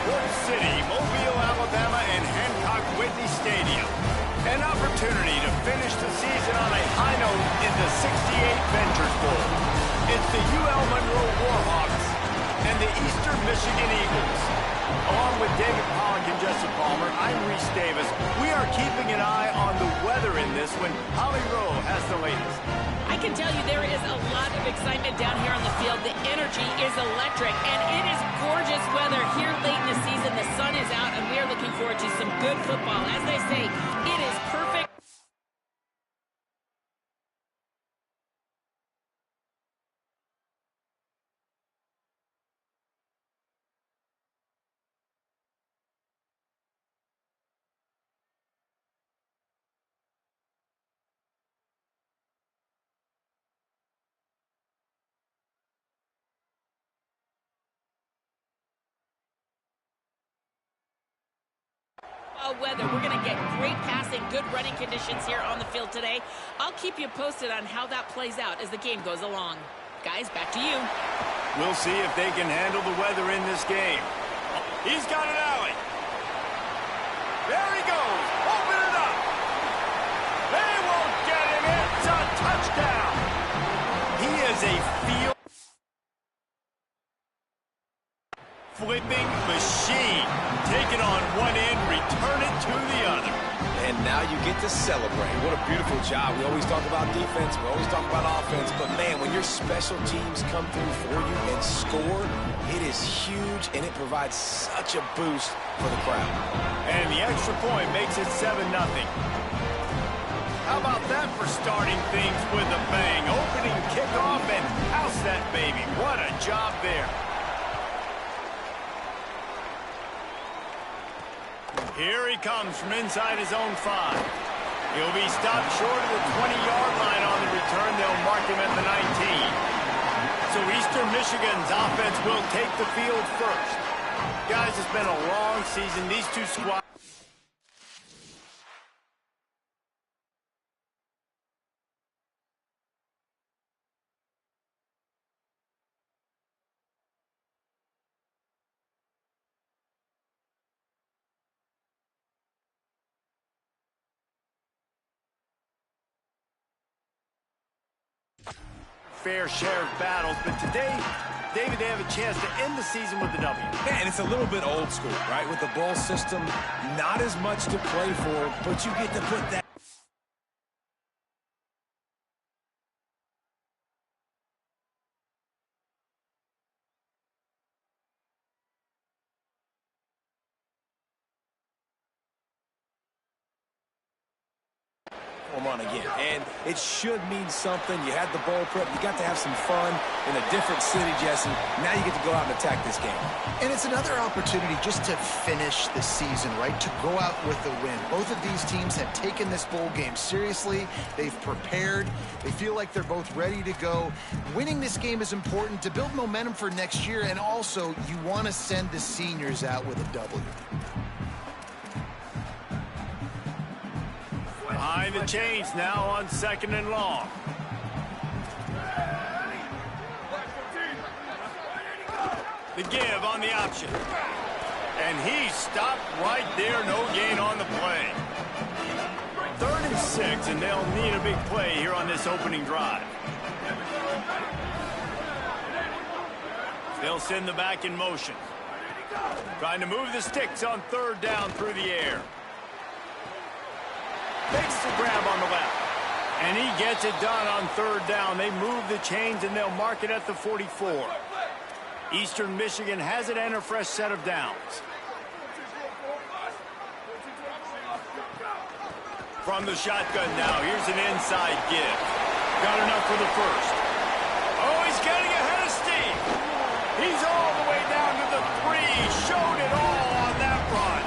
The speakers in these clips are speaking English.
Sports City, Mobile, Alabama, and Hancock Whitney Stadium. An opportunity to finish the season on a high note in the 68 Ventures Bowl. It's the UL Monroe Warhawks and the Eastern Michigan Eagles. Along with David Pollock and Jesse Palmer, I'm Reese Davis. We are keeping an eye on the weather in this when Holly Rowe has the latest. I can tell you there is a lot of excitement down here on the field. The energy is electric, and it is gorgeous weather here late in the season. The sun is out, and we are looking forward to some good football. As they say, it is perfect. Weather. We're going to get great passing, good running conditions here on the field today. I'll keep you posted on how that plays out as the game goes along. Guys, back to you. We'll see if they can handle the weather in this game. He's got an alley. There he goes. Open it up. They won't get him. It's a touchdown. He is a field flipping machine. Take it on one end, return it to the other. And now you get to celebrate. What a beautiful job. We always talk about defense, we always talk about offense, but man, when your special teams come through for you and score, it is huge, and it provides such a boost for the crowd. And the extra point makes it 7-0. How about that for starting things with a bang? Opening kickoff and house that baby. What a job there. Here he comes from inside his own 5. He'll be stopped short of the 20-yard line on the return. They'll mark him at the 19. So Eastern Michigan's offense will take the field first. Guys, it's been a long season. These two squads. Fair share of battles, but today, David, they have a chance to end the season with a W. Yeah, and it's a little bit old school, right? With the bowl system, not as much to play for, but you get to put that. On again, and it should mean something. You had the bowl prep, you got to have some fun in a different city, Jesse. Now you get to go out and attack this game. And it's another opportunity just to finish the season, right? To go out with a win. Both of these teams have taken this bowl game seriously. They've prepared. They feel like they're both ready to go. Winning this game is important to build momentum for next year, and also you want to send the seniors out with a W. Behind the chains now on 2nd and long. The give on the option. And he stopped right there. No gain on the play. 3rd and 6, and they'll need a big play here on this opening drive. They'll send the back in motion. Trying to move the sticks on 3rd down through the air. Makes the grab on the left. And he gets it done on 3rd down. They move the chains, and they'll mark it at the 44. Eastern Michigan has it and a fresh set of downs. From the shotgun now, here's an inside give. Got enough for the first. Oh, he's getting ahead of steam. He's all the way down to the 3. Showed it all on that run.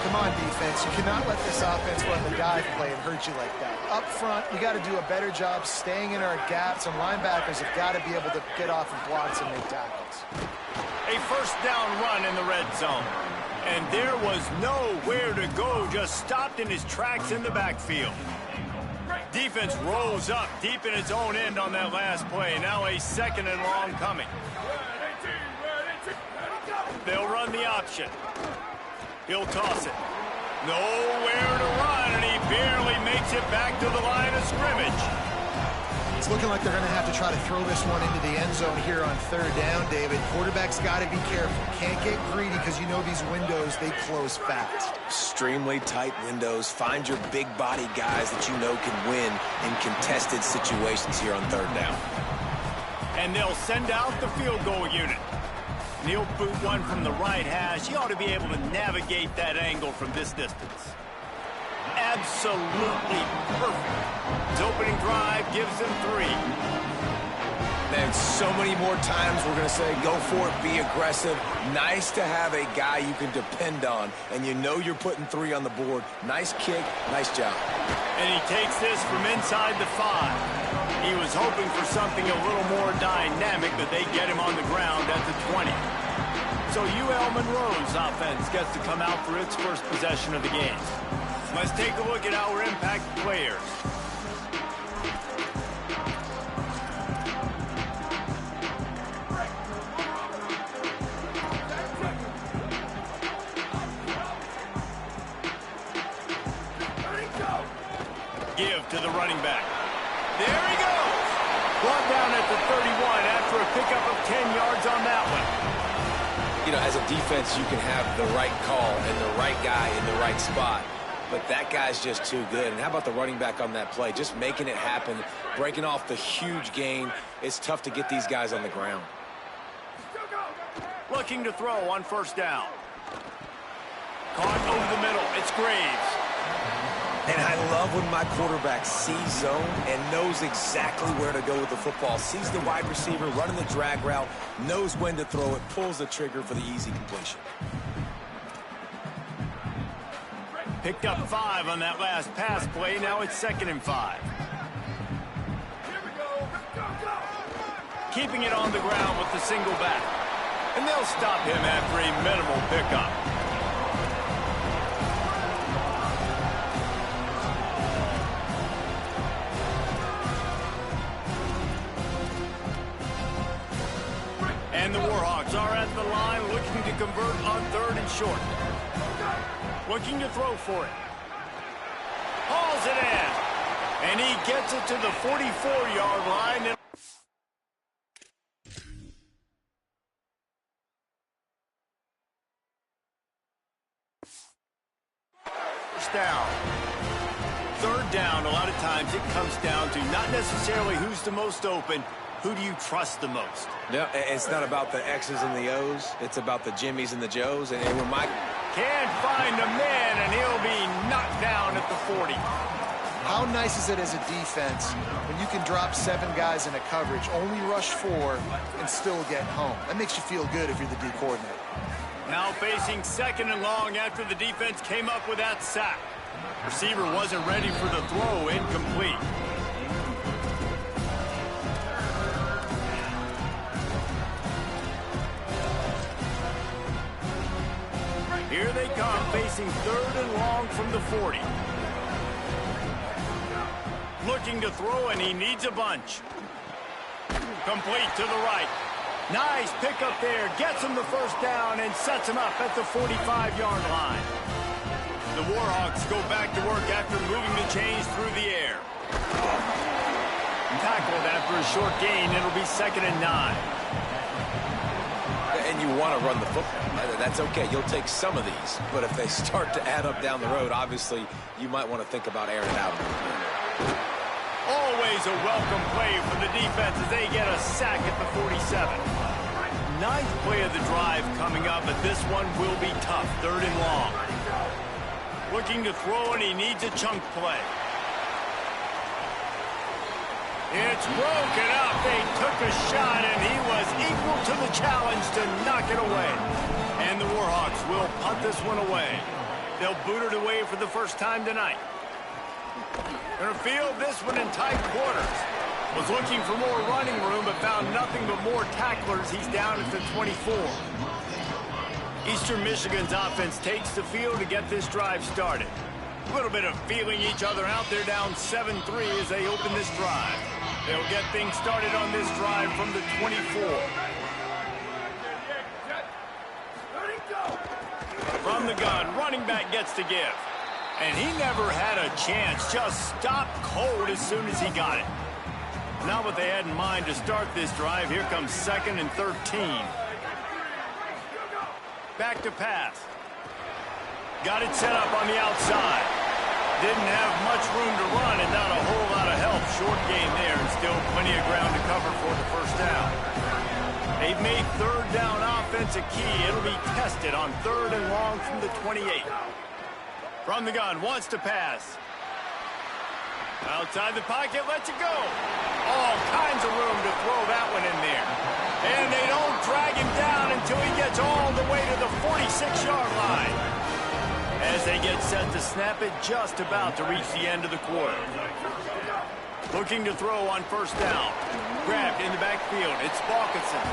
Come on, defense. You cannot let this offense run the dive play and hurt you like that. Up front, we got to do a better job staying in our gaps, and linebackers have got to be able to get off of blocks and make tackles. A first down run in the red zone. And there was nowhere to go, just stopped in his tracks in the backfield. Defense rolls up deep in its own end on that last play. Now a 2nd and long coming. They'll run the option. He'll toss it. Nowhere to run, and he barely makes it back to the line of scrimmage. It's looking like they're going to have to try to throw this one into the end zone here on third down, David. Quarterback's got to be careful. Can't get greedy because you know these windows, they close fast. Extremely tight windows. Find your big body guys that you know can win in contested situations here on third down. And they'll send out the field goal unit. And he'll boot one from the right hash. He ought to be able to navigate that angle from this distance. Absolutely perfect. His opening drive gives them 3. And so many more times we're going to say, go for it, be aggressive. Nice to have a guy you can depend on, and you know you're putting 3 on the board. Nice kick, nice job. And he takes this from inside the 5. He was hoping for something a little more dynamic, but they get him on the ground at the 20. So UL Monroe's offense gets to come out for its first possession of the game. Let's take a look at our impact players. Give to the running back. There he goes. Brought down at the 31 after a pickup of 10 yards on that one. You know, as a defense, you can have the right call and the right guy in the right spot. But that guy's just too good. And how about the running back on that play? Just making it happen, breaking off the huge gain. It's tough to get these guys on the ground. Looking to throw on first down. Caught over the middle. It's Graves. And I love when my quarterback sees zone and knows exactly where to go with the football. Sees the wide receiver running the drag route, knows when to throw it, pulls the trigger for the easy completion. Picked up 5 on that last pass play. Now it's 2nd and 5. Keeping it on the ground with the single back. And they'll stop him after a minimal pickup. And the Warhawks are at the line looking to convert on 3rd and short. Looking to throw for it. Hauls it in. And he gets it to the 44-yard line. First down. 3rd down, a lot of times it comes down to not necessarily who's the most open, who do you trust the most? No, it's not about the X's and the O's. It's about the Jimmies and the Joes. And when Mike can't find a man, and he'll be knocked down at the 40. How nice is it as a defense when you can drop 7 guys in a coverage, only rush 4, and still get home? That makes you feel good if you're the D coordinator. Now facing 2nd and long after the defense came up with that sack. Receiver wasn't ready for the throw, incomplete. Here they come, facing 3rd and long from the 40. Looking to throw, and he needs a bunch. Complete to the right. Nice pickup there. Gets him the first down and sets him up at the 45-yard line. The Warhawks go back to work after moving the chains through the air. Tackled after a short gain. It'll be 2nd and 9. and you want to run the football. That's okay. You'll take some of these. But if they start to add up down the road, obviously, you might want to think about airing it out. Always a welcome play for the defense as they get a sack at the 47. Ninth play of the drive coming up, but this one will be tough. 3rd and long. Looking to throw, and he needs a chunk play. It's broken up. They took a shot, and he was equal to the challenge to knock it away. And the Warhawks will punt this one away. They'll boot it away for the first time tonight. Gonna field this one in tight quarters. Was looking for more running room, but found nothing but more tacklers. He's down at the 24. Eastern Michigan's offense takes the field to get this drive started. A little bit of feeling each other out. They're down 7-3 as they open this drive. They'll get things started on this drive from the 24. the gun, running back gets to give. And he never had a chance, just stopped cold as soon as he got it. Not what they had in mind to start this drive. Here comes 2nd and 13. Back to pass. Got it set up on the outside. Didn't have much room to run and not a whole lot of help. Short game there and still plenty of ground to cover for the first down. They've made 3rd down offense a key. It'll be tested on 3rd and long from the 28. From the gun, wants to pass. Outside the pocket, lets it go. All kinds of room to throw that one in there. And they don't drag him down until he gets all the way to the 46-yard line. As they get set to snap it, just about to reach the end of the quarter. Looking to throw on 1st down. Grabbed in the backfield. It's Balkinson.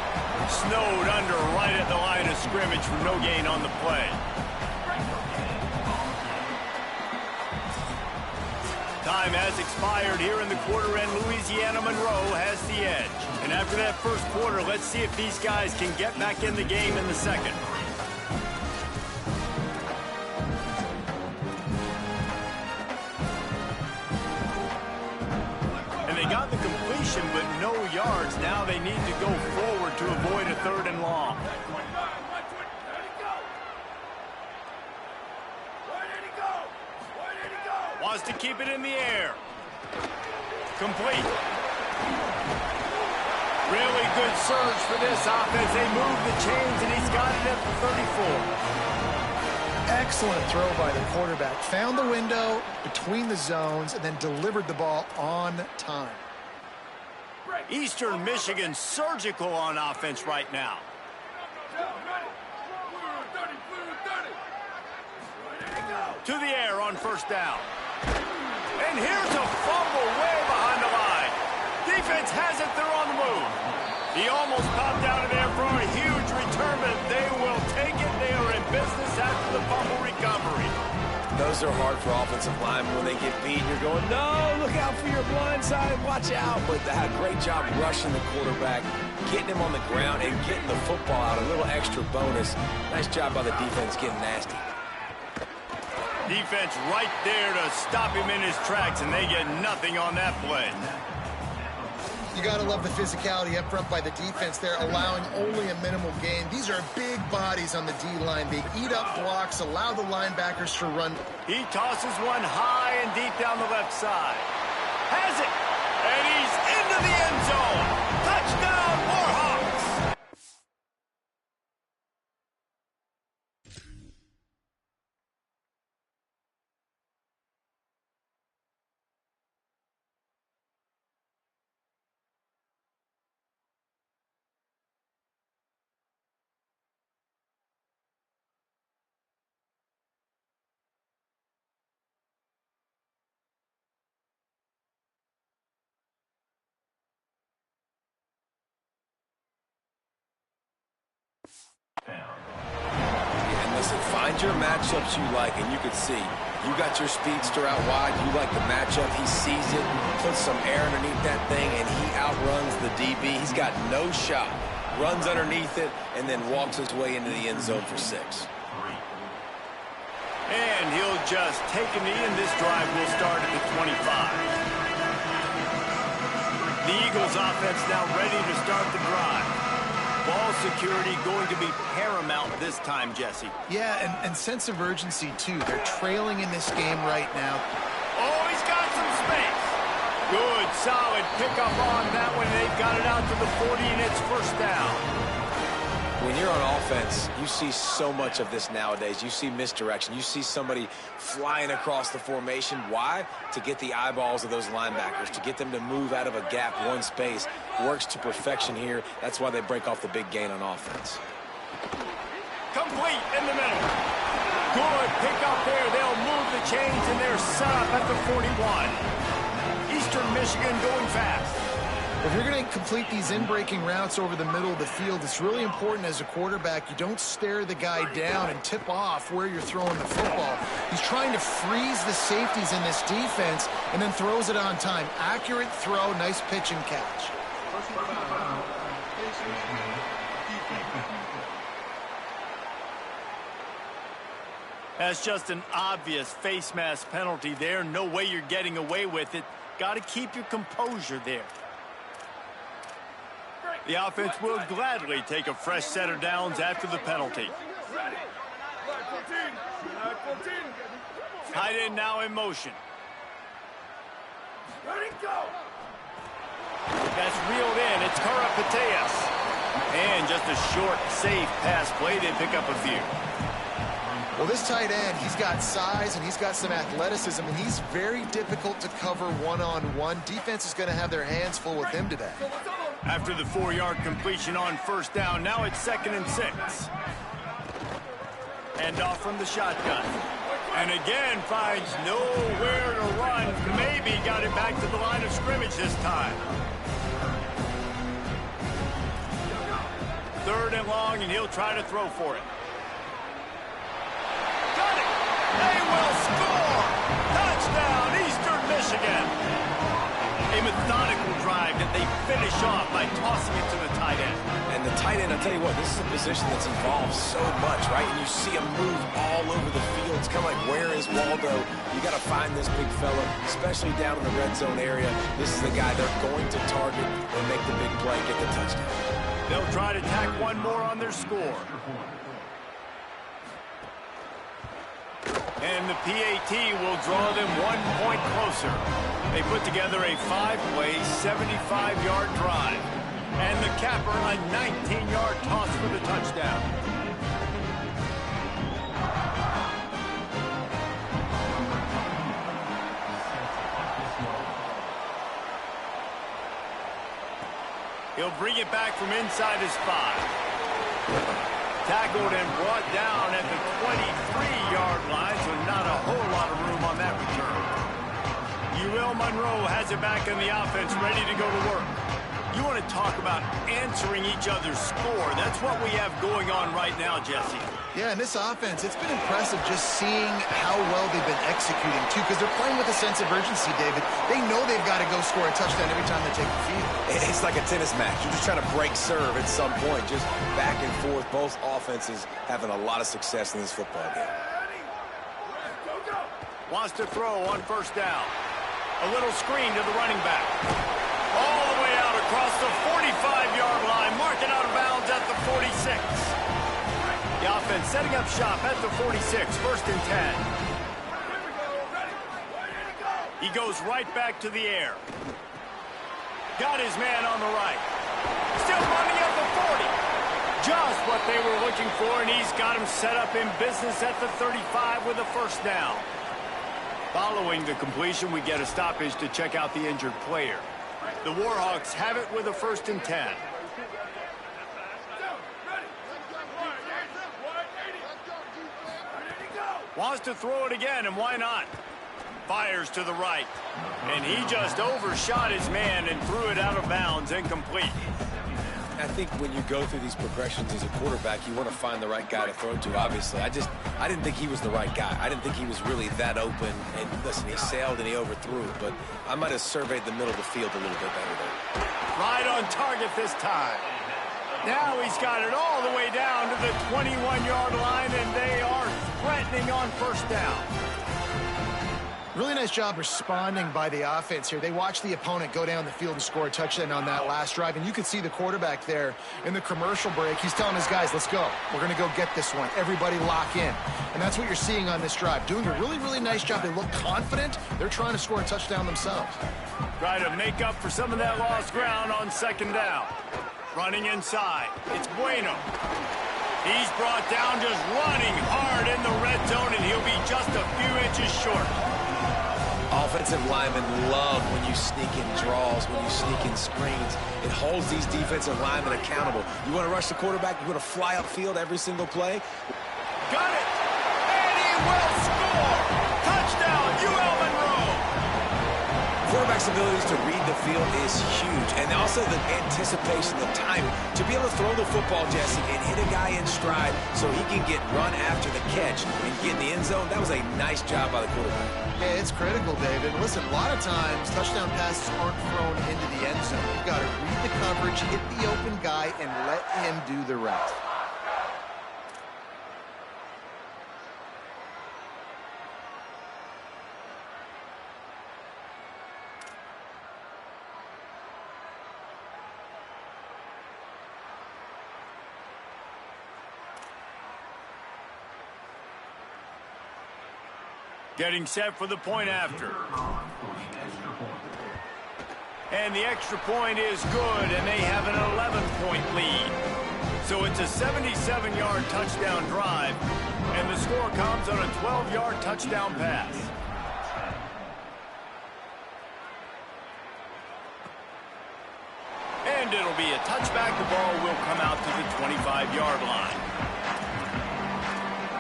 Snowed under right at the line of scrimmage for no gain on the play. Time has expired here in the quarter, and Louisiana Monroe has the edge. And after that first quarter, let's see if these guys can get back in the game in the second. And they got the completion, but no yards. Now they need to go forward to avoid a 3rd and long. Wants to keep it in the air. Complete. Really good surge for this offense. They move the chains, and he's got it at the 34. Excellent throw by the quarterback. Found the window between the zones and then delivered the ball on time. Eastern Michigan surgical on offense right now. To the air on 1st down. And here's a fumble way behind the line. Defense has it. They're on the move. He almost popped out of there for a huge return, but they will take it. They are in business after the fumble recovery. Those are hard for offensive linemen when they get beat. You're going, no, look out for your blind side. Watch out. But they had a great job rushing the quarterback, getting him on the ground, and getting the football out. A little extra bonus. Nice job by the defense getting nasty. Defense right there to stop him in his tracks, and they get nothing on that play. You got to love the physicality up front by the defense there, allowing only a minimal gain. These are big bodies on the D-line. They eat up blocks, allow the linebackers to run. He tosses one high and deep down the left side. Has it, and he's into the end zone. Touchdown, Warhawks! And listen, find your matchups you like, and you can see you got your speedster out wide. You like the matchup. He sees it, puts some air underneath that thing, and he outruns the DB. He's got no shot. Runs underneath it, and then walks his way into the end zone for 6. And he'll just take a knee, and this drive will start at the 25. The Eagles offense now ready to start the drive. Ball security going to be paramount this time, Jesse. Yeah, and sense of urgency, too. They're trailing in this game right now. Oh, he's got some space. Good, solid pickup on that one. They've got it out to the 40, and it's 1st down. When you're on offense, you see so much of this nowadays. You see misdirection. You see somebody flying across the formation. Why? To get the eyeballs of those linebackers, to get them to move out of a gap, one space. Works to perfection here. That's why they break off the big gain on offense. Complete in the middle. Good pick up there. They'll move the chains, and they're set up at the 41. Eastern Michigan going fast. If you're going to complete these in-breaking routes over the middle of the field, it's really important as a quarterback you don't stare the guy down and tip off where you're throwing the football. He's trying to freeze the safeties in this defense and then throws it on time. Accurate throw, nice pitch and catch. That's just an obvious face mask penalty there. No way you're getting away with it. Got to keep your composure there. The offense will gladly take a fresh set of downs after the penalty. Tight end now in motion. That's reeled in. It's Karapateas. And just a short, safe pass play. They pick up a few. Well, this tight end, he's got size and he's got some athleticism, and he's very difficult to cover one-on-one. Defense is going to have their hands full with him today. After the 4-yard completion on first down, now it's 2nd and 6. Hand off from the shotgun. And again finds nowhere to run. Maybe got it back to the line of scrimmage this time. 3rd and long, and he'll try to throw for it. Got it! They will score! Touchdown, Eastern Michigan! A methodical drive that they finish off by tossing it to the tight end. And the tight end, I'll tell you what, this is a position that's involved so much, right? And you see him move all over the field. It's kind of like, where is Waldo? You got to find this big fella, especially down in the red zone area. This is the guy they're going to target and make the big play, get the touchdown. They'll try to tack one more on their score. And the PAT will draw them 1 point closer. They put together a 5-play, 75-yard drive. And the capper, a 19-yard toss for the touchdown. He'll bring it back from inside his 5. Tackled and brought down at the 23-yard line, so not a whole lot of room on that return. Monroe has it back in the offense, ready to go to work. You want to talk about answering each other's score. That's what we have going on right now, Jesse. Yeah, in this offense, it's been impressive just seeing how well they've been executing, too, because they're playing with a sense of urgency, David. They know they've got to go score a touchdown every time they take the field. It's like a tennis match. You're just trying to break serve at some point, just back and forth. Both offenses having a lot of success in this football game. Wants to throw on first down. A little screen to the running back. All the way out across the 45-yard line. Marking out of bounds at the 46. The offense setting up shop at the 46. 1st and 10. He goes right back to the air. Got his man on the right. Still running at the 40. Just what they were looking for, and he's got him set up in business at the 35 with a first down. Following the completion, we get a stoppage to check out the injured player. The Warhawks have it with a 1st and 10. Wants to throw it again, and why not? Fires to the right. And he just overshot his man and threw it out of bounds, incomplete. I think when you go through these progressions as a quarterback, you want to find the right guy to throw to, obviously. I didn't think he was the right guy. I didn't think he was really that open. And listen, he sailed and he overthrew it, but I might have surveyed the middle of the field a little bit better there. Right on target this time. Now he's got it all the way down to the 21-yard line, and they are threatening on first down. Really nice job responding by the offense here. They watched the opponent go down the field and score a touchdown on that last drive, and you could see the quarterback there in the commercial break. He's telling his guys, let's go. We're going to go get this one. Everybody lock in. And that's what you're seeing on this drive. Doing a really, really nice job. They look confident. They're trying to score a touchdown themselves. Try to make up for some of that lost ground on 2nd down. Running inside. It's Bueno. He's brought down just running hard in the red zone, and he'll be just a few inches short. Offensive linemen love when you sneak in draws, when you sneak in screens. It holds these defensive linemen accountable. You want to rush the quarterback, you want to fly upfield every single play. Got it! And he will score! Touchdown, UL Monroe! Quarterback's abilities to read the field is huge, and also the anticipation, the timing. To be able to throw the football, Jesse, and hit a guy in stride so he can get run after the catch and get in the end zone, that was a nice job by the quarterback. Yeah, it's critical, David. Listen, a lot of times touchdown passes aren't thrown into the end zone. You've got to read the coverage, hit the open guy, and let him do the rest. Getting set for the point after. And the extra point is good, and they have an 11-point lead. So it's a 77-yard touchdown drive, and the score comes on a 12-yard touchdown pass. And it'll be a touchback. The ball will come out to the 25-yard line.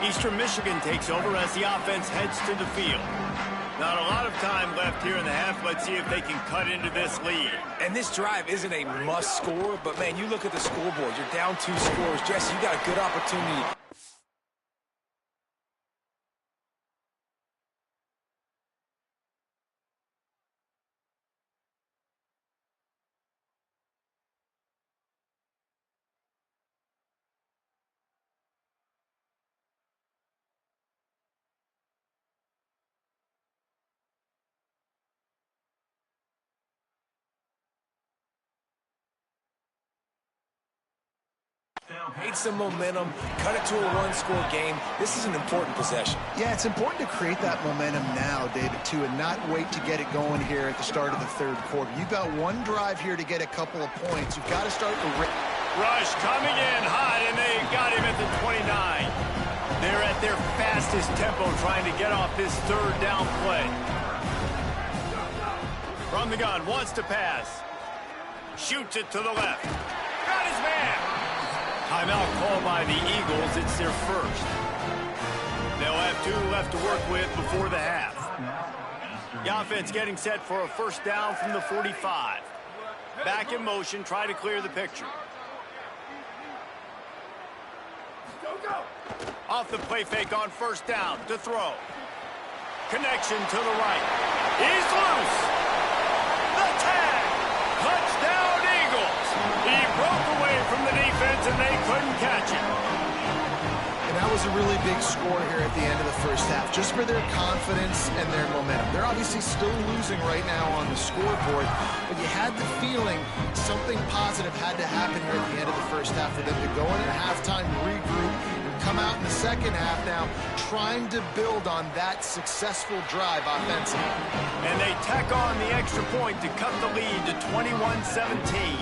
Eastern Michigan takes over as the offense heads to the field. Not a lot of time left here in the half. Let's see if they can cut into this lead. And this drive isn't a must score, but man, you look at the scoreboard. You're down 2 scores. Jesse, you got a good opportunity. Made some momentum, cut it to a 1-score game. This is an important possession. Yeah, it's important to create that momentum now, David, too, and not wait to get it going here at the start of the third quarter. You've got one drive here to get a couple of points. You've got to start the rush coming in hot, and they got him at the 29. They're at their fastest tempo trying to get off this third down play. From the gun, wants to pass. Shoots it to the left. Got his man. Timeout called by the Eagles. It's their first. They'll have 2 left to work with before the half. The offense getting set for a first down from the 45. Back in motion, try to clear the picture. Off the play fake on first down to throw. Connection to the right. He's loose. The tag. Touchdown Eagles. He broke away from the defense and they couldn't catch him. And that was a really big score here at the end of the first half, just for their confidence and their momentum. They're obviously still losing right now on the scoreboard, but you had the feeling something positive had to happen here at the end of the first half for them to go in at halftime, regroup, and come out in the second half now trying to build on that successful drive offensively. And they tack on the extra point to cut the lead to 21-17.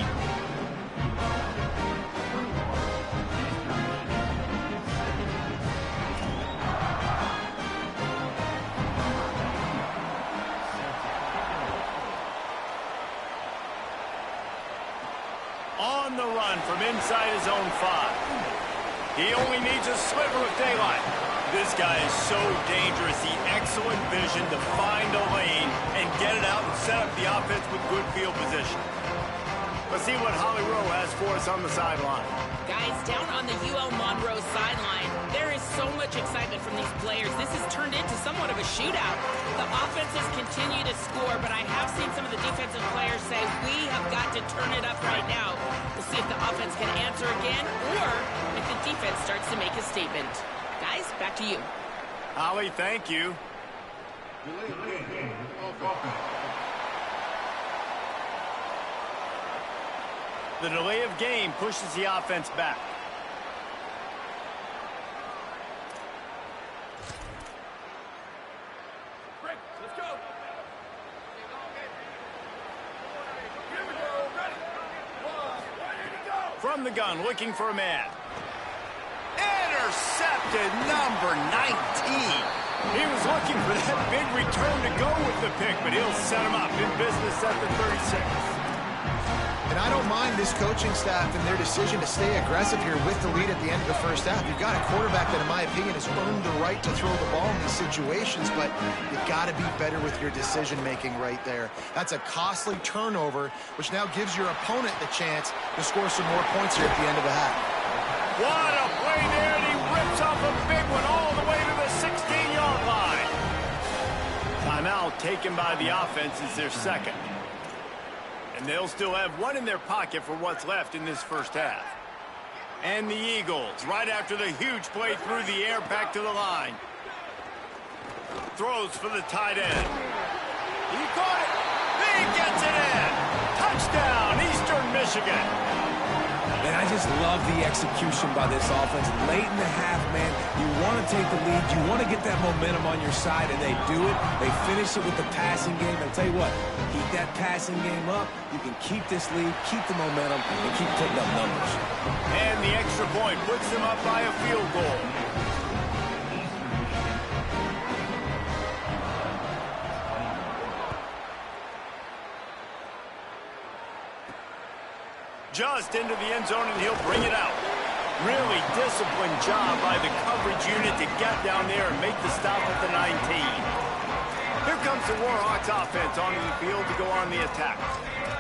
On the run from inside his own 5. He only needs a sliver of daylight. This guy is so dangerous. The excellent vision to find a lane and get it out and set up the offense with good field position. Let's see what Holly Rowe has for us on the sideline. Guys, down on the UL Monroe sideline, there is so much excitement from these players. This has turned into somewhat of a shootout. The offenses continue to score, but I have seen some of the defensive players say, we have got to turn it up right now. We'll see if the offense can answer again or if the defense starts to make a statement. Guys, back to you. Holly, thank you. The delay of game pushes the offense back. Let's go. From the gun, looking for a man. Intercepted, number 19. He was looking for that big return to go with the pick, but he'll set him up in business at the 36. And I don't mind this coaching staff and their decision to stay aggressive here with the lead at the end of the first half. You've got a quarterback that, in my opinion, has earned the right to throw the ball in these situations, but you've got to be better with your decision-making right there. That's a costly turnover, which now gives your opponent the chance to score some more points here at the end of the half. What a play there, and he rips off a big one all the way to the 16-yard line. Timeout taken by the offense is their second. And they'll still have one in their pocket for what's left in this first half. And the Eagles, right after the huge play through the air, back to the line. Throws for the tight end. He caught it. He gets it in. Touchdown, Eastern Michigan. And I just love the execution by this offense. Late in the half, man, you want to take the lead. You want to get that momentum on your side, and they do it. They finish it with the passing game. I'll tell you what, keep that passing game up. You can keep this lead, keep the momentum, and keep putting up numbers. And the extra point puts them up by a field goal. Just into the end zone, and he'll bring it out. Really disciplined job by the coverage unit to get down there and make the stop at the 19. Here comes the Warhawks offense onto the field to go on the attack.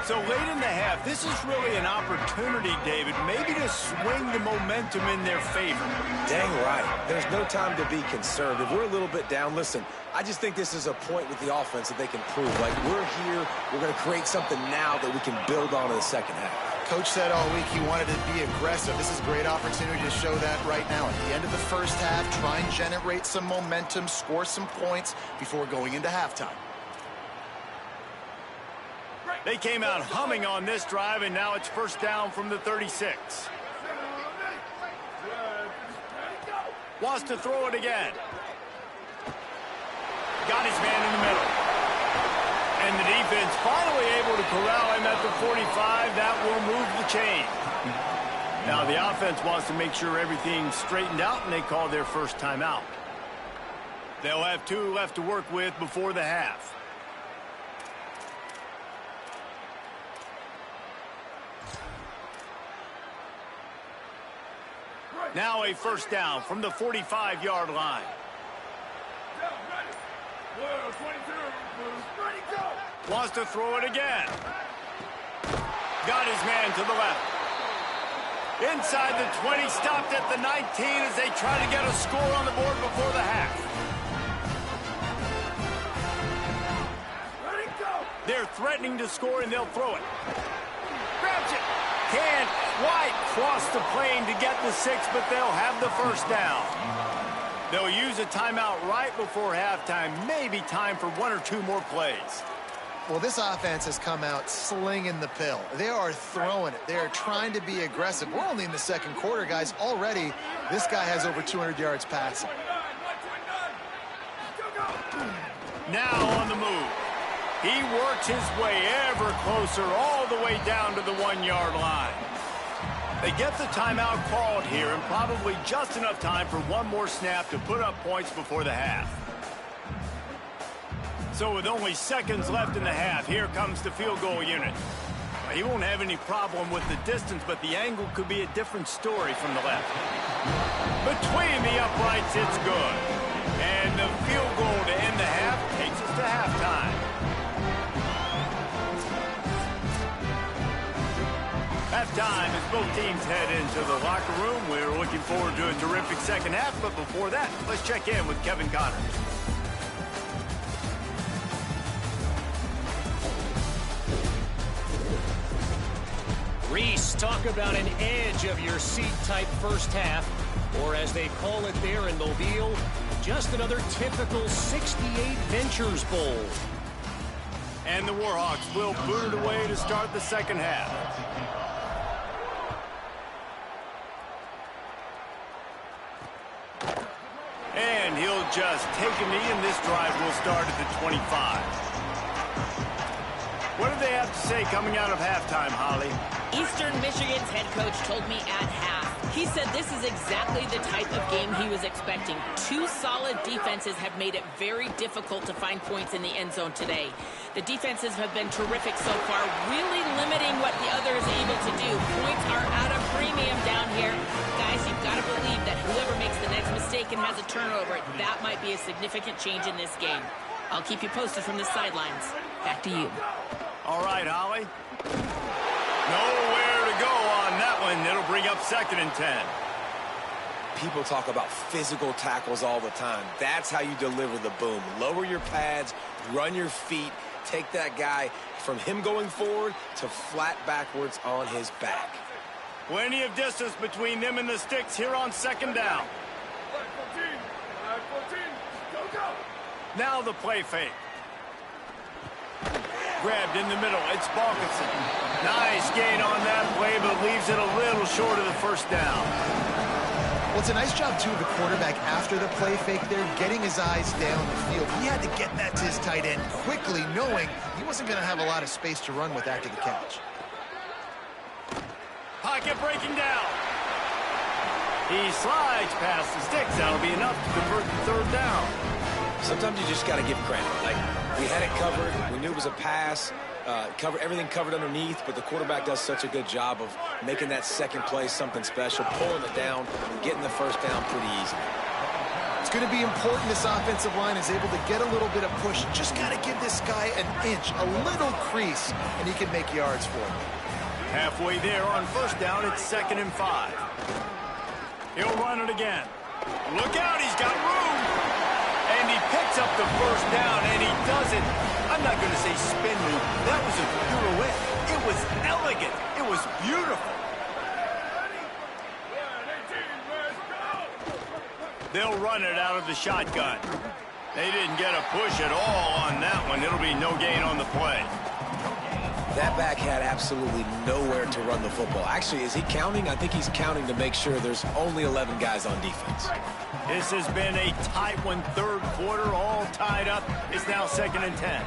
So late in the half, this is really an opportunity, David, maybe to swing the momentum in their favor. Dang right. There's no time to be concerned. If we're a little bit down, listen, I just think this is a point with the offense that they can prove. Like, we're here, we're going to create something now that we can build on in the second half. Coach said all week he wanted to be aggressive. This is a great opportunity to show that right now. At the end of the first half, try and generate some momentum, score some points before going into halftime. They came out humming on this drive, and now it's first down from the 36. Wants to throw it again. Got his man in the middle. And the defense finally able to corral him at the 45. That will move the chain. Now the offense wants to make sure everything's straightened out, and they call their first timeout. They'll have 2 left to work with before the half. Now a first down from the 45-yard line. Wants to throw it again. Got his man to the left. Inside the 20, stopped at the 19 as they try to get a score on the board before the half. They're threatening to score, and they'll throw it. Grabs it. Can't quite cross the plane to get the 6, but they'll have the first down. They'll use a timeout right before halftime. Maybe time for 1 or 2 more plays. Well, this offense has come out slinging the pill. They are throwing it. They are trying to be aggressive. We're only in the second quarter, guys. Already, this guy has over 200 yards passing. Now on the move. He works his way ever closer all the way down to the 1-yard line. They get the timeout called here, and probably just enough time for 1 more snap to put up points before the half. So with only seconds left in the half, here comes the field goal unit. He won't have any problem with the distance, but the angle could be a different story from the left. Between the uprights, it's good. And the field goal to end the half takes us to halftime. Halftime as both teams head into the locker room. We're looking forward to a terrific second half, but before that, let's check in with Kevin Connors. Reese, talk about an edge-of-your-seat type first half, or as they call it there in Mobile, just another typical 68 Ventures Bowl. And the Warhawks will boot it away to start the second half. And he'll just take a knee, and this drive will start at the 25. What do they have to say coming out of halftime, Holly? Eastern Michigan's head coach told me at half. He said this is exactly the type of game he was expecting. 2 solid defenses have made it very difficult to find points in the end zone today. The defenses have been terrific so far, really limiting what the other is able to do. Points are at a premium down here. Guys, you've got to believe that whoever makes the next mistake and has a turnover, that might be a significant change in this game. I'll keep you posted from the sidelines. Back to you. All right, Holly. Nowhere to go on that one. It'll bring up 2nd and 10. People talk about physical tackles all the time. That's how you deliver the boom. Lower your pads, run your feet, take that guy from him going forward to flat backwards on his back. Plenty of distance between them and the sticks here on 2nd down. Now the play fake. Grabbed in the middle. It's Balkinson. Nice gain on that play, but leaves it a little short of the first down. Well, it's a nice job, too, of the quarterback after the play fake there, getting his eyes down the field. He had to get that to his tight end quickly, knowing he wasn't going to have a lot of space to run with after the catch. Pocket breaking down. He slides past the sticks. That'll be enough to convert the third down. Sometimes you just got to give credit. Like, we had it covered. We knew it was a pass. Everything covered underneath, but the quarterback does such a good job of making that second play something special, pulling it down, getting the first down pretty easy. It's going to be important this offensive line is able to get a little bit of push. Just got to give this guy an inch, a little crease, and he can make yards for him. Halfway there on first down, it's 2nd and 5. He'll run it again. Look out, he's got room. And he picks up the first down, and he does it. I'm not going to say spin move. That was a pirouette. It was elegant. It was beautiful. They'll run it out of the shotgun. They didn't get a push at all on that one. It'll be no gain on the play. That back had absolutely nowhere to run the football. Actually, is he counting? I think he's counting to make sure there's only 11 guys on defense. This has been a tight one, third quarter, all tied up. It's now 2nd and 10.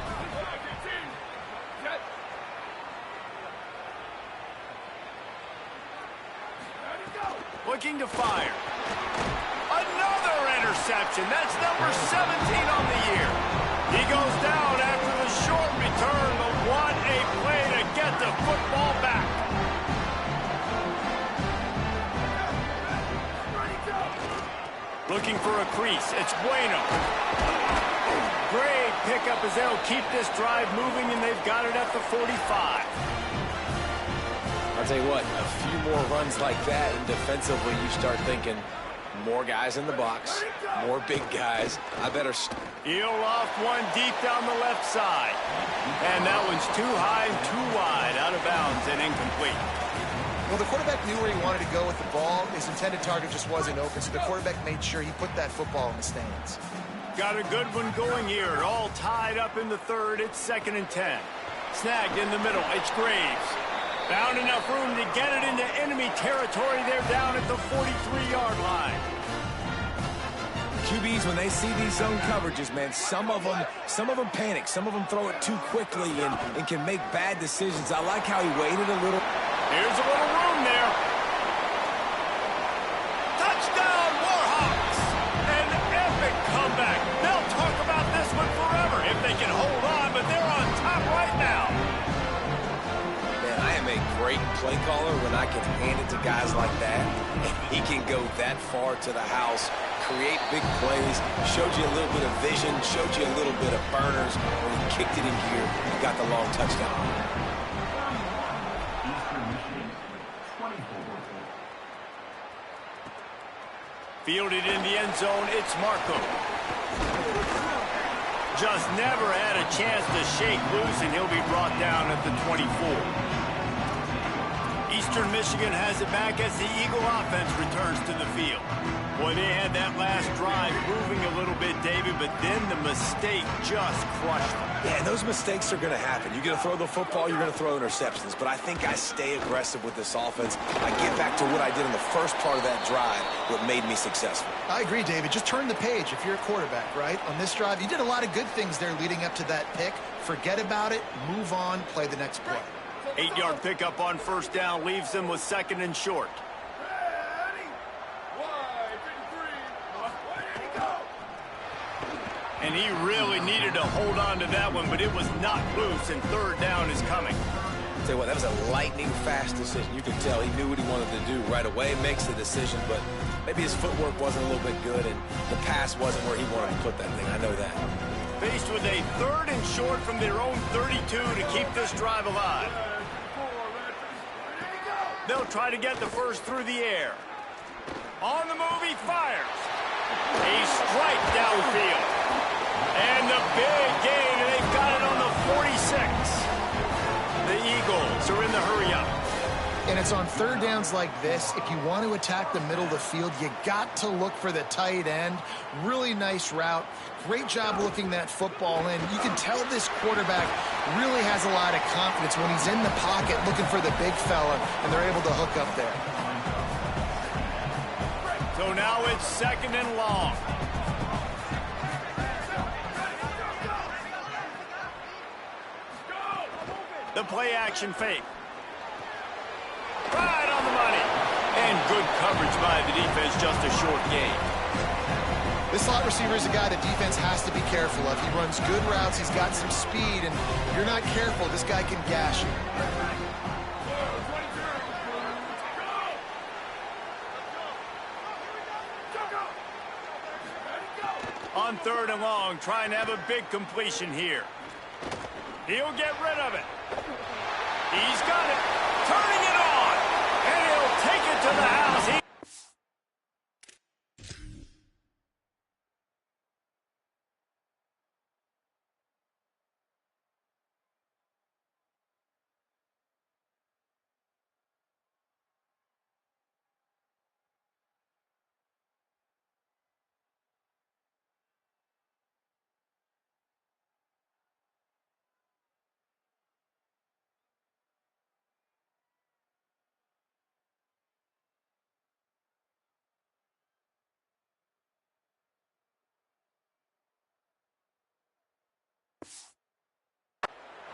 Looking to fire. Another interception. That's number 17 on the year. He goes down after the short return, but what a play to get the football back. Looking for a crease. It's Bueno. Great pickup as they'll keep this drive moving, and they've got it at the 45. I'll tell you what, a few more runs like that, and defensively you start thinking more guys in the box, more big guys. I better... He'll off one deep down the left side. And that one's too high, too wide, out of bounds and incomplete. Well, the quarterback knew where he wanted to go with the ball. His intended target just wasn't open, so the quarterback made sure he put that football in the stands. Got a good one going here. All tied up in the third. It's 2nd and 10. Snagged in the middle. It's Graves. Found enough room to get it into enemy territory. They're down at the 43-yard line. QBs, when they see these zone coverages, man, some of them panic. Some of them throw it too quickly and can make bad decisions. I like how he waited a little. Here's a little room there. Touchdown, Warhawks! An epic comeback. They'll talk about this one forever if they can hold on, but they're on top right now. Man, I am a great play caller when I can hand it to guys like that. And he can go that far to the house, create big plays, showed you a little bit of vision, showed you a little bit of burners. When he kicked it in gear, he got the long touchdown. Fielded in the end zone, it's Marco. Just never had a chance to shake loose, and he'll be brought down at the 24. Eastern Michigan has it back as the Eagle offense returns to the field. Boy, they had that last drive moving a little bit, David, but then the mistake just crushed them. Yeah, and those mistakes are going to happen. You're going to throw the football, you're going to throw interceptions. But I think I stay aggressive with this offense. I get back to what I did in the first part of that drive, what made me successful. I agree, David. Just turn the page if you're a quarterback, right? On this drive, you did a lot of good things there leading up to that pick. Forget about it, move on, play the next play. 8-yard pickup on first down leaves them with 2nd and short. And he really needed to hold on to that one, but it was not loose, and third down is coming. I'll tell you what, that was a lightning-fast decision. You could tell he knew what he wanted to do right away, makes the decision, but maybe his footwork wasn't a little bit good, and the pass wasn't where he wanted to put that thing. I know that. Faced with a 3rd and short from their own 32 to keep this drive alive. They'll try to get the first through the air. On the move, he fires. A strike downfield. And the big gain, and they've got it on the 46. The Eagles are in the hurry-up. And it's on third downs like this. If you want to attack the middle of the field, you got to look for the tight end. Really nice route. Great job looking that football in. You can tell this quarterback really has a lot of confidence when he's in the pocket looking for the big fella, and they're able to hook up there. So now it's 2nd and long. The play action fake. Right on the money. And good coverage by the defense, just a short gain. This slot receiver is a guy the defense has to be careful of. He runs good routes, he's got some speed, and if you're not careful, this guy can gash you. On 3rd and long, trying to have a big completion here. He'll get rid of it. He's got it. Turning it on. And he'll take it to the house.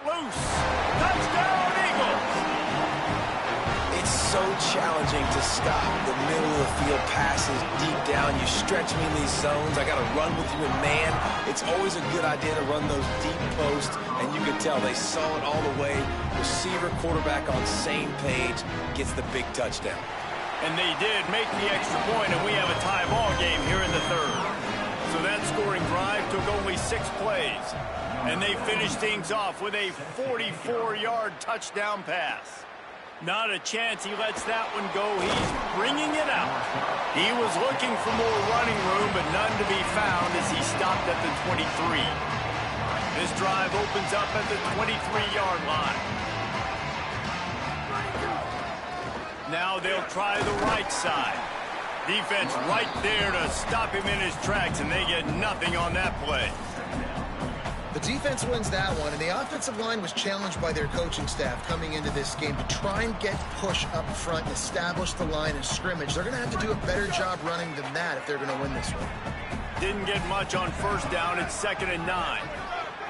Loose. Touchdown, Eagles. It's so challenging to stop the middle of the field passes deep down. You stretch me in these zones. I got to run with you in man. It's always a good idea to run those deep posts, and you can tell they saw it all the way. Receiver, quarterback on same page, gets the big touchdown. And they did make the extra point, and we have a tie ball game here in the 3rd. So that scoring drive took only 6 plays. And they finished things off with a 44-yard touchdown pass. Not a chance he lets that one go. He's bringing it out. He was looking for more running room, but none to be found as he stopped at the 23. This drive opens up at the 23-yard line. Now they'll try the right side. Defense right there to stop him in his tracks, and they get nothing on that play. The defense wins that one, and the offensive line was challenged by their coaching staff coming into this game to try and get push up front and establish the line of scrimmage. They're going to have to do a better job running than that if they're going to win this one. Didn't get much on 1st down. It's 2nd and 9.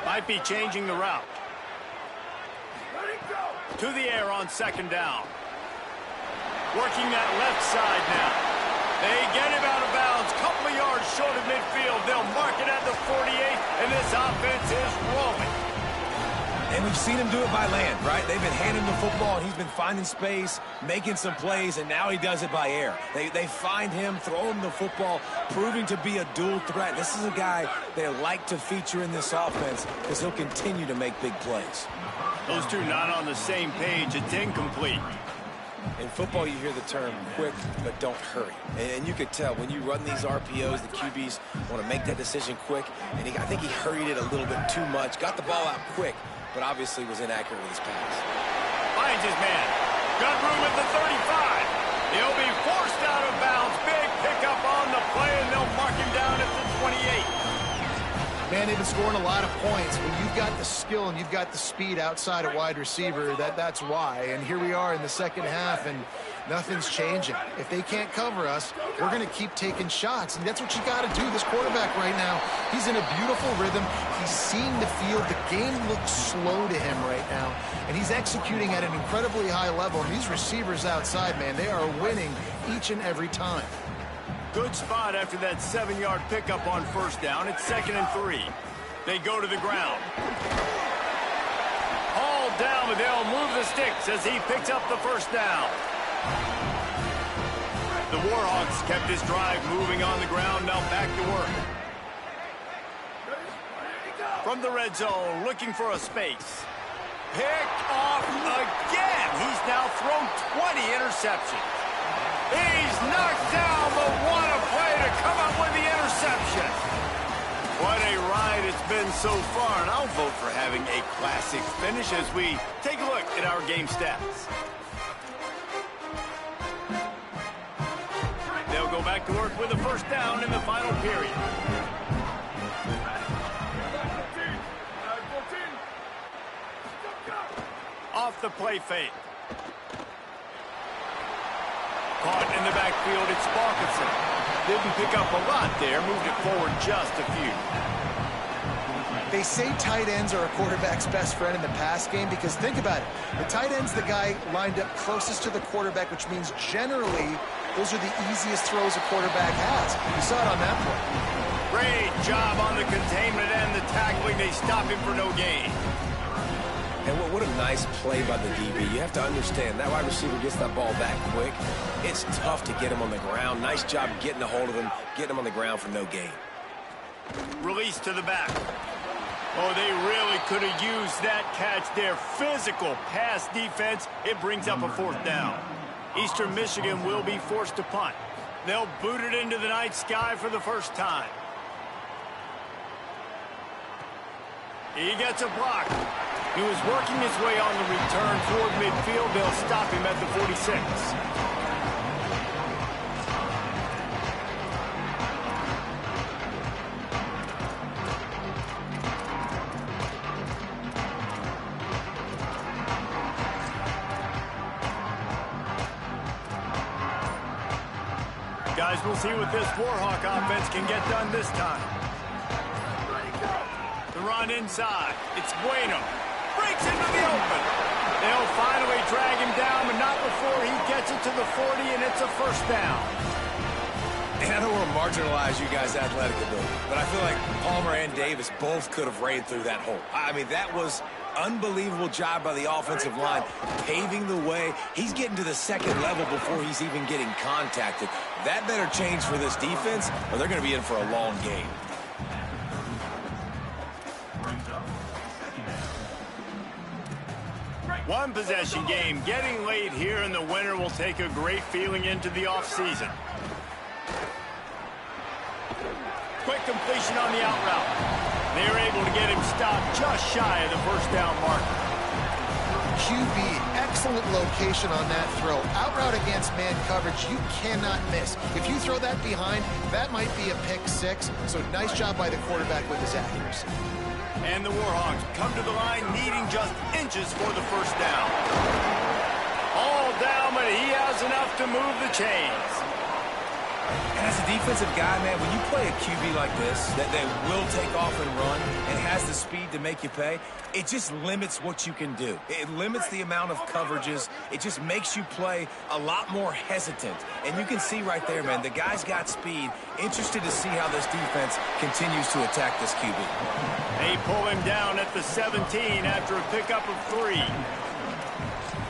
Might be changing the route. To the air on 2nd down. Working that left side now. They get him out of bounds, couple of yards short of midfield. They'll mark it at the 48, and this offense is rolling. And we've seen him do it by land, right? They've been handing the football, and he's been finding space, making some plays, and now he does it by air. They find him, throw him the football, proving to be a dual threat. This is a guy they like to feature in this offense because he'll continue to make big plays. Those two not on the same page. It's incomplete. In football, you hear the term quick, but don't hurry. And you could tell when you run these RPOs, the QBs want to make that decision quick. And I think he hurried it a little bit too much. Got the ball out quick, but obviously was inaccurate with his pass. Finds his man. Got room at the 35. He'll be forced out of bounds. Big pickup on the play, and they'll mark him down at the 28. Man, they've been scoring a lot of points. When you've got the skill and you've got the speed outside a wide receiver, that's why. And here we are in the 2nd half, and nothing's changing. If they can't cover us, we're going to keep taking shots. And that's what you got to do. This quarterback right now, he's in a beautiful rhythm. He's seeing the field. The game looks slow to him right now. And he's executing at an incredibly high level. And these receivers outside, man, they are winning each and every time. Good spot after that 7-yard pickup on 1st down. It's 2nd and 3. They go to the ground. Hauled down, but they'll move the sticks as he picks up the 1st down. The Warhawks kept this drive moving on the ground. Now back to work. From the red zone, looking for a space. Picked off again. He's now thrown 20 interceptions. He's knocked down, but what a play to come up with the interception. What a ride it's been so far, and I'll vote for having a classic finish as we take a look at our game stats. back to work with a first down in the final period. Off the play fake. Caught in the backfield, it's Sparkinson. Didn't pick up a lot there, moved it forward just a few. They say tight ends are a quarterback's best friend in the pass game because think about it. The tight end's the guy lined up closest to the quarterback, which means generally those are the easiest throws a quarterback has. You saw it on that play. Great job on the containment and the tackling. They stop him for no gain. And what a nice play by the DB. You have to understand, that wide receiver gets that ball that quick. It's tough to get him on the ground. Nice job getting a hold of him, getting him on the ground for no gain. Release to the back. Oh, they really could have used that catch there. Physical pass defense. It brings up a fourth down. Eastern Michigan will be forced to punt. They'll boot it into the night sky for the first time. He gets a block. He was working his way on the return toward midfield. They'll stop him at the 46. Guys, we'll see what this Warhawk offense can get done this time. The run inside. It's Bueno. Breaks into the open. They'll finally drag him down, but not before he gets it to the 40, and it's a first down. And I don't want to marginalize you guys' athletic ability, but I feel like Palmer and Davis both could have ran through that hole. I mean, that was unbelievable job by the offensive line, paving the way. He's getting to the second level before he's even getting contacted. That better change for this defense, or they're going to be in for a long game. One possession game. Getting late here, and the winner will take a great feeling into the offseason. Quick completion on the out route. They were able to get him stopped just shy of the first down marker. QB, excellent location on that throw. Out route against man coverage, you cannot miss. If you throw that behind, that might be a pick six. So nice job by the quarterback with his accuracy. And the Warhawks come to the line needing just inches for the first down. All down, but he has enough to move the chains. And as a defensive guy, man, when you play a QB like this, that they will take off and run and has the speed to make you pay, it just limits what you can do. It limits the amount of coverages. It just makes you play a lot more hesitant. And you can see right there, man, the guy's got speed. Interested to see how this defense continues to attack this QB. They pull him down at the 17 after a pickup of 3.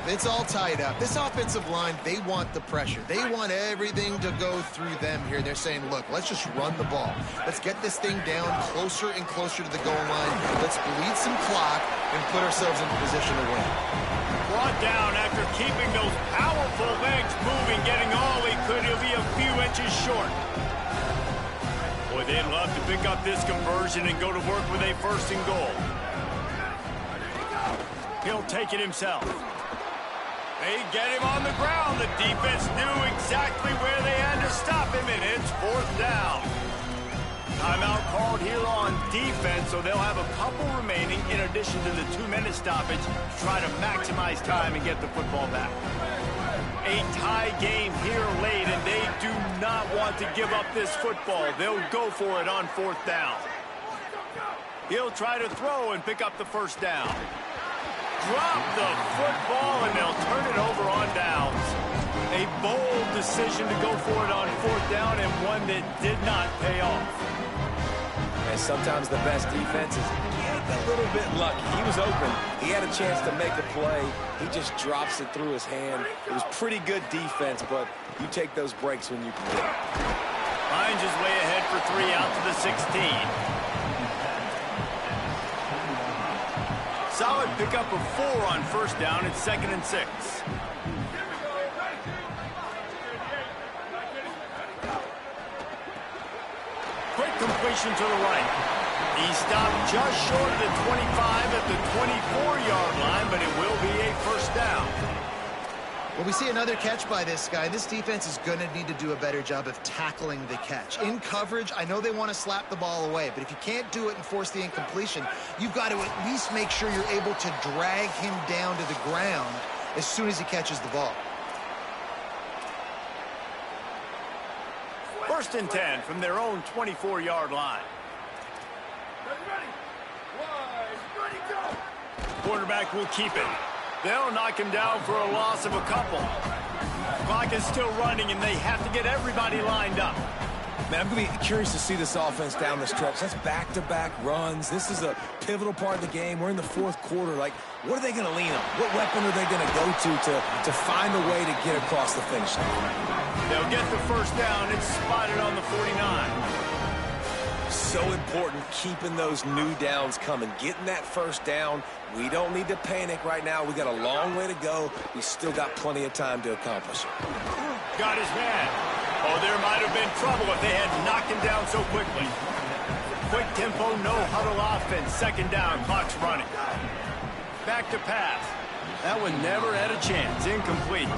It's all tied up. This offensive line, they want the pressure. They want everything to go through them here. They're saying, look, let's just run the ball. Let's get this thing down closer and closer to the goal line. Let's bleed some clock and put ourselves in position to win. Brought down after keeping those powerful legs moving, getting all he could. He'll be a few inches short. Boy, they'd love to pick up this conversion and go to work with a first and goal. He'll take it himself. They get him on the ground. The defense knew exactly where they had to stop him, and it's fourth down. Timeout called here on defense, so they'll have a couple remaining in addition to the 2-minute stoppage to try to maximize time and get the football back. A tie game here late, and they do not want to give up this football. They'll go for it on fourth down. He'll try to throw and pick up the first down. Drop the football, and they'll turn it over on downs. A bold decision to go for it on fourth down, and one that did not pay off. And sometimes the best defense is get a little bit lucky. He was open. He had a chance to make a play. He just drops it through his hand. It was pretty good defense, but you take those breaks when you can get it. Hines is way ahead for 3 out to the 16. Solid pickup of 4 on first down. It's 2nd and 6. Quick completion to the right. He stopped just short of the 25 at the 24-yard line, but it will be a first down. Well, we see another catch by this guy. This defense is going to need to do a better job of tackling the catch. In coverage, I know they want to slap the ball away, but if you can't do it and force the incompletion, you've got to at least make sure you're able to drag him down to the ground as soon as he catches the ball. 1st and 10 from their own 24-yard line. Quarterback will keep it. They'll knock him down for a loss of a couple. Clock is still running, and they have to get everybody lined up. Man, I'm going to be curious to see this offense down the stretch. That's back-to-back runs. This is a pivotal part of the game. We're in the 4th quarter. Like, what are they going to lean on? What weapon are they going to go to find a way to get across the finish line? They'll get the 1st down. It's spotted on the 49. So important keeping those new downs coming. Getting that 1st down. We don't need to panic right now. We got a long way to go. We still got plenty of time to accomplish it. Got his man. Oh, there might have been trouble if they had knocked him down so quickly. Quick tempo, no huddle offense. 2nd down, clock's running. Back to pass. That one never had a chance. Incomplete.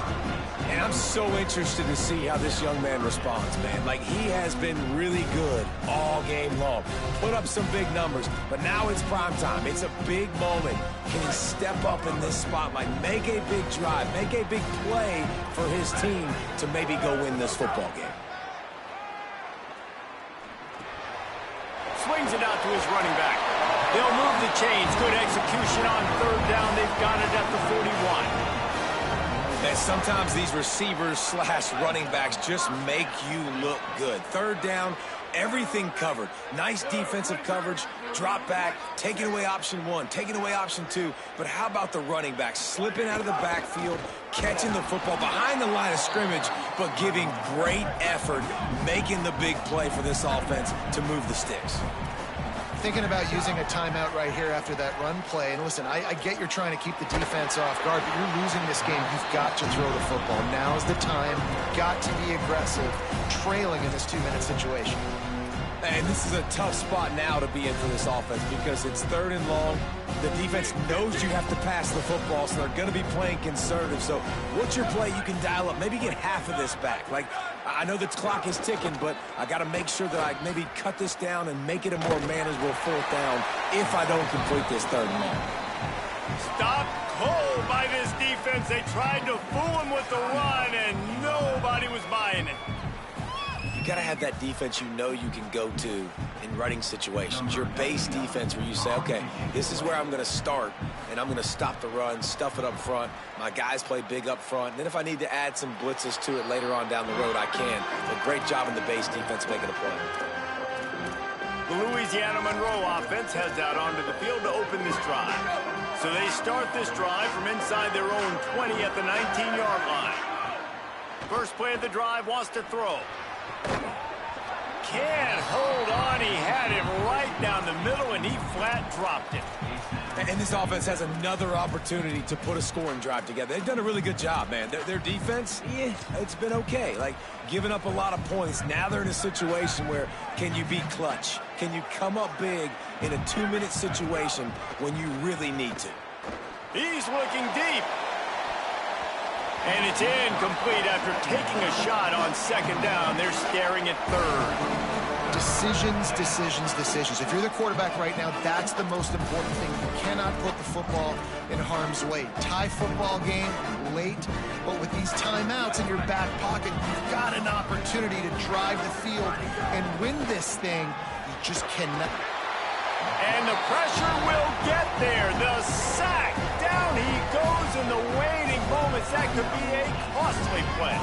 And I'm so interested to see how this young man responds, man. Like, he has been really good all game long. Put up some big numbers, but now it's prime time. It's a big moment. Can he step up in this spotlight, make a big drive, make a big play for his team to maybe go win this football game? Swings it out to his running back. They'll move the chains. Good execution on 3rd down. They've got it at the 41. And sometimes these receivers / running backs just make you look good. 3rd down, everything covered. Nice defensive coverage, drop back, taking away option 1, taking away option 2. But how about the running back slipping out of the backfield, catching the football behind the line of scrimmage, but giving great effort, making the big play for this offense to move the sticks. Thinking about using a timeout right here after that run play. And listen, I get you're trying to keep the defense off guard, but you're losing this game. You've got to throw the football. Now's the time. Got to be aggressive, trailing in this 2-minute situation. And this is a tough spot now to be in for this offense because it's 3rd and long. The defense knows you have to pass the football, so they're going to be playing conservative. So what's your play you can dial up? Maybe get half of this back. Like, I know the clock is ticking, but I got to make sure that I maybe cut this down and make it a more manageable 4th down if I don't complete this 3rd and long. Stop cold by this defense. They tried to fool him with the run, and nobody was buying it. You got to have that defense you know you can go to in running situations. Your base defense where you say, okay, this is where I'm going to start, and I'm going to stop the run, stuff it up front. My guys play big up front. And then if I need to add some blitzes to it later on down the road, I can. But great job in the base defense making a play. The Louisiana Monroe offense heads out onto the field to open this drive. So they start this drive from inside their own 20 at the 19-yard line. First play of the drive, wants to throw. Can't hold on. He had him right down the middle, and he flat dropped it. And this offense has another opportunity to put a scoring drive together. They've done a really good job, man. Their defense, it's been okay. Like, giving up a lot of points. Now they're in a situation where can you be clutch? Can you come up big in a 2-minute situation when you really need to? He's looking deep. And it's incomplete after taking a shot on 2nd down. They're staring at 3rd. Decisions, decisions, decisions. If you're the quarterback right now, that's the most important thing. You cannot put the football in harm's way. Tie football game late, but with these timeouts in your back pocket, you've got an opportunity to drive the field and win this thing. You just cannot. And the pressure will get there. The sack. Down he goes in the waning moments. That could be a costly play.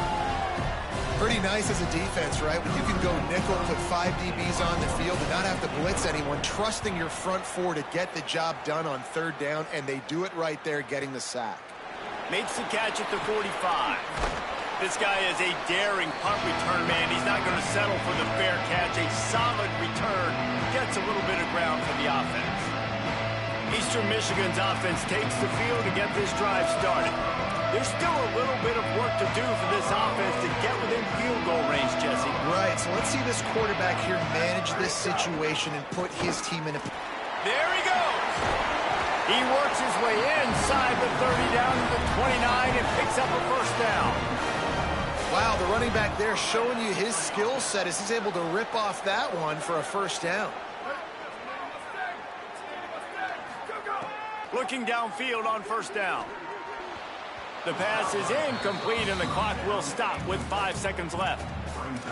Pretty nice as a defense, right? When you can go nickel, put 5 DBs on the field and not have to blitz anyone, trusting your front 4 to get the job done on 3rd down, and they do it right there, getting the sack. Makes the catch at the 45. This guy is a daring punt return man. He's not going to settle for the fair catch. A solid return. Gets a little bit of ground for the offense. Eastern Michigan's offense takes the field to get this drive started. There's still a little bit of work to do for this offense to get within field goal range, Jesse. Right, so let's see this quarterback here manage this situation and put his team in a... There he goes! He works his way inside the 30 down to the 29 and picks up a first down. Wow, the running back there showing you his skill set as he's able to rip off that one for a first down. Looking downfield on first down. The pass is incomplete, and the clock will stop with 5 seconds left.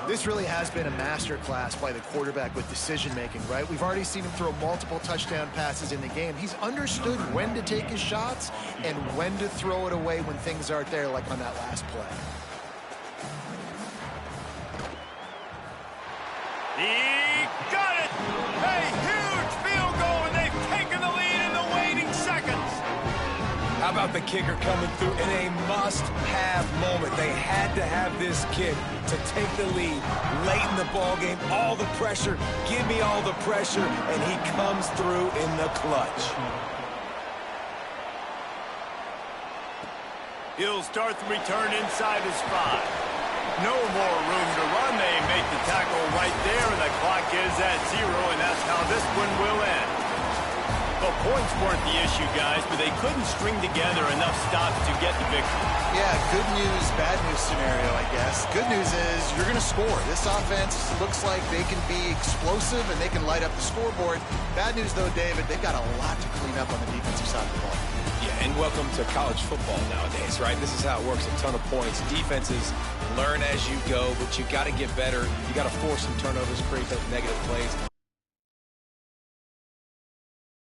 This really has been a masterclass by the quarterback with decision-making, right? We've already seen him throw multiple touchdown passes in the game. He's understood when to take his shots and when to throw it away when things aren't there, like on that last play. He got it! A huge field goal, and they've taken the lead in the waning seconds. How about the kicker coming through in a must-have moment? They had to have this kick to take the lead late in the ball game. All the pressure, give me all the pressure, and he comes through in the clutch. He'll start the return inside his 5. No more room to run. They make the tackle right there, and the clock is at 0, and that's how this one will end. The points weren't the issue, guys, but they couldn't string together enough stops to get the victory. Yeah, good news, bad news scenario, I guess. Good news is you're going to score. This offense looks like they can be explosive and they can light up the scoreboard. Bad news, though, David, they've got a lot to clean up on the defensive side of the ball. Yeah, and welcome to college football nowadays, right? This is how it works, a ton of points. Defenses learn as you go, but you got to get better. You got to force some turnovers, create those negative plays.